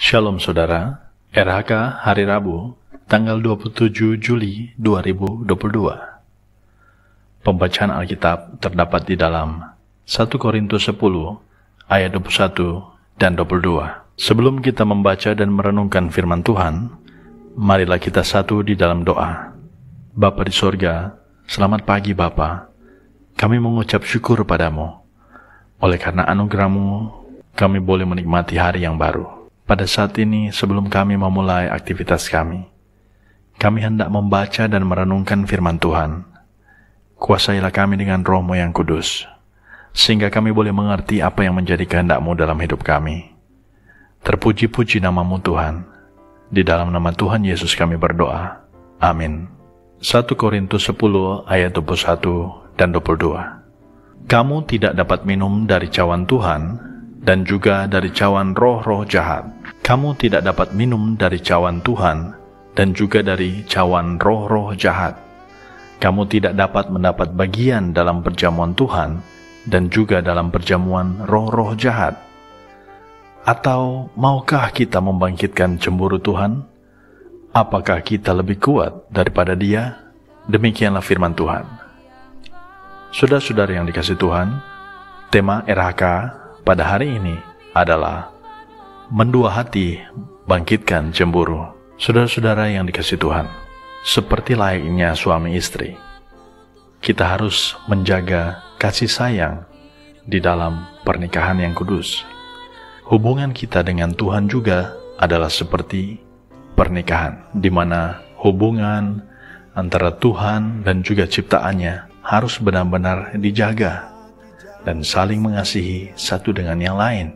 Shalom saudara, RHK hari Rabu, tanggal 27 Juli 2022. Pembacaan Alkitab terdapat di dalam 1 Korintus 10 ayat 21 dan 22. Sebelum kita membaca dan merenungkan firman Tuhan, marilah kita satu di dalam doa. Bapa di sorga, selamat pagi Bapa. Kami mengucap syukur padamu. Oleh karena anugerah-Mu, kami boleh menikmati hari yang baru. Pada saat ini, sebelum kami memulai aktivitas kami hendak membaca dan merenungkan firman Tuhan. Kuasailah kami dengan Roh-Mu yang kudus, sehingga kami boleh mengerti apa yang menjadi kehendak-Mu dalam hidup kami. Terpuji-puji nama-Mu Tuhan. Di dalam nama Tuhan Yesus kami berdoa. Amin. 1 Korintus 10 ayat 21 dan 22. Kamu tidak dapat minum dari cawan Tuhan, dan juga dari cawan roh-roh jahat. Kamu tidak dapat minum dari cawan Tuhan, dan juga dari cawan roh-roh jahat. Kamu tidak dapat mendapat bagian dalam perjamuan Tuhan, dan juga dalam perjamuan roh-roh jahat. Atau maukah kita membangkitkan cemburu Tuhan? Apakah kita lebih kuat daripada Dia? Demikianlah firman Tuhan. Saudara-saudara yang dikasihi Tuhan, tema RHK pada hari ini adalah mendua hati, bangkitkan cemburu. Saudara-saudara yang dikasihi Tuhan, seperti layaknya suami istri, kita harus menjaga kasih sayang di dalam pernikahan yang kudus. Hubungan kita dengan Tuhan juga adalah seperti pernikahan, di mana hubungan antara Tuhan dan juga ciptaannya harus benar-benar dijaga dan saling mengasihi satu dengan yang lain.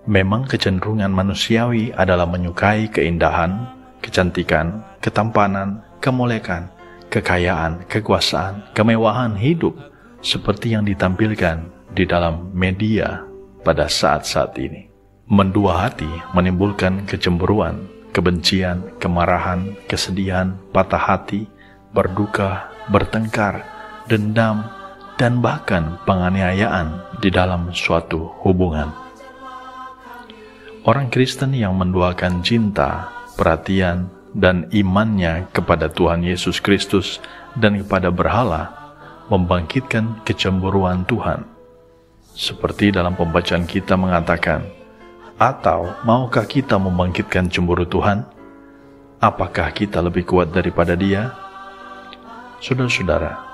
Memang kecenderungan manusiawi adalah menyukai keindahan, kecantikan, ketampanan, kemolekan, kekayaan, kekuasaan, kemewahan hidup seperti yang ditampilkan di dalam media pada saat-saat ini. Mendua hati menimbulkan kecemburuan, kebencian, kemarahan, kesedihan, patah hati, berduka, bertengkar, dendam, dan bahkan penganiayaan di dalam suatu hubungan. Orang Kristen yang menduakan cinta, perhatian, dan imannya kepada Tuhan Yesus Kristus dan kepada berhala membangkitkan kecemburuan Tuhan. Seperti dalam pembacaan kita mengatakan, atau maukah kita membangkitkan cemburu Tuhan? Apakah kita lebih kuat daripada Dia? Saudara-saudara,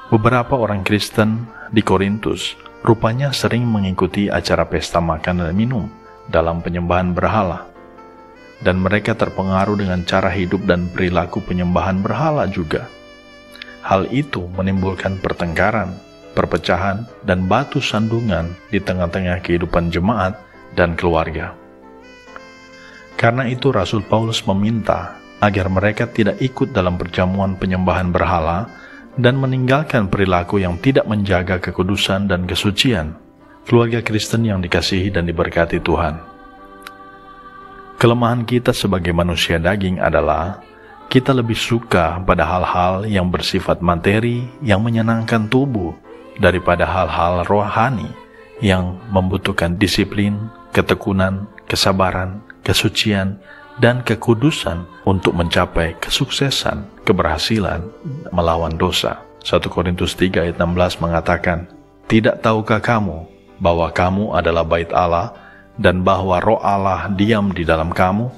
beberapa orang Kristen di Korintus rupanya sering mengikuti acara pesta makan dan minum dalam penyembahan berhala. Dan mereka terpengaruh dengan cara hidup dan perilaku penyembahan berhala juga. Hal itu menimbulkan pertengkaran, perpecahan, dan batu sandungan di tengah-tengah kehidupan jemaat dan keluarga. Karena itu Rasul Paulus meminta agar mereka tidak ikut dalam perjamuan penyembahan berhala dan meninggalkan perilaku yang tidak menjaga kekudusan dan kesucian. Keluarga Kristen yang dikasihi dan diberkati Tuhan, kelemahan kita sebagai manusia daging adalah kita lebih suka pada hal-hal yang bersifat materi yang menyenangkan tubuh daripada hal-hal rohani yang membutuhkan disiplin, ketekunan, kesabaran, kesucian, dan kekudusan untuk mencapai kesuksesan, keberhasilan melawan dosa. 1 Korintus 3 ayat 16 mengatakan, tidak tahukah kamu bahwa kamu adalah bait Allah dan bahwa roh Allah diam di dalam kamu?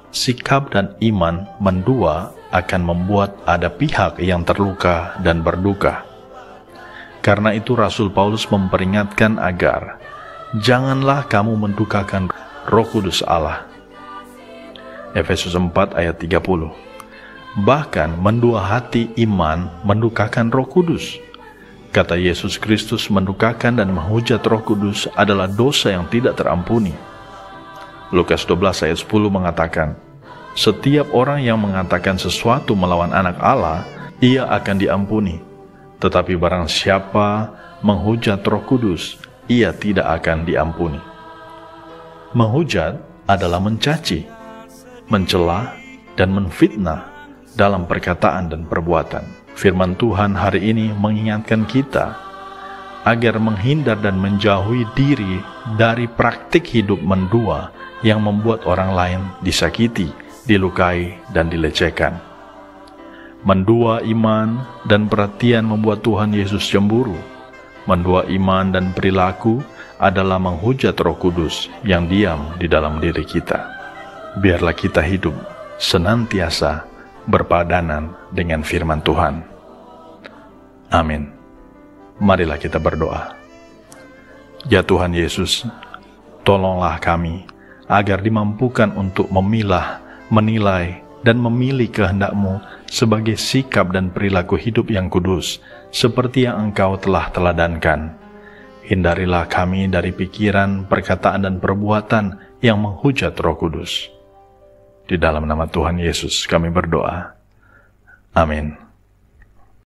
Sikap dan iman mendua akan membuat ada pihak yang terluka dan berduka. Karena itu Rasul Paulus memperingatkan agar janganlah kamu mendukakan Roh Kudus Allah. Efesus 4 ayat 30. Bahkan mendua hati iman mendukakan Roh Kudus. Kata Yesus Kristus, mendukakan dan menghujat Roh Kudus adalah dosa yang tidak terampuni. Lukas 12 ayat 10 mengatakan, setiap orang yang mengatakan sesuatu melawan anak Allah, ia akan diampuni. Tetapi barang siapa menghujat Roh Kudus, ia tidak akan diampuni. Menghujat adalah mencaci, mencela, dan menfitnah dalam perkataan dan perbuatan. Firman Tuhan hari ini mengingatkan kita agar menghindar dan menjauhi diri dari praktik hidup mendua yang membuat orang lain disakiti, dilukai, dan dilecehkan. Mendua iman dan perhatian membuat Tuhan Yesus cemburu. Mendua iman dan perilaku adalah menghujat Roh Kudus yang diam di dalam diri kita. Biarlah kita hidup senantiasa berpadanan dengan firman Tuhan. Amin. Marilah kita berdoa. Ya Tuhan Yesus, tolonglah kami agar dimampukan untuk memilah, menilai, dan memilih kehendak-Mu sebagai sikap dan perilaku hidup yang kudus, seperti yang Engkau telah teladankan. Hindarilah kami dari pikiran, perkataan, dan perbuatan yang menghujat Roh Kudus. Di dalam nama Tuhan Yesus kami berdoa. Amin.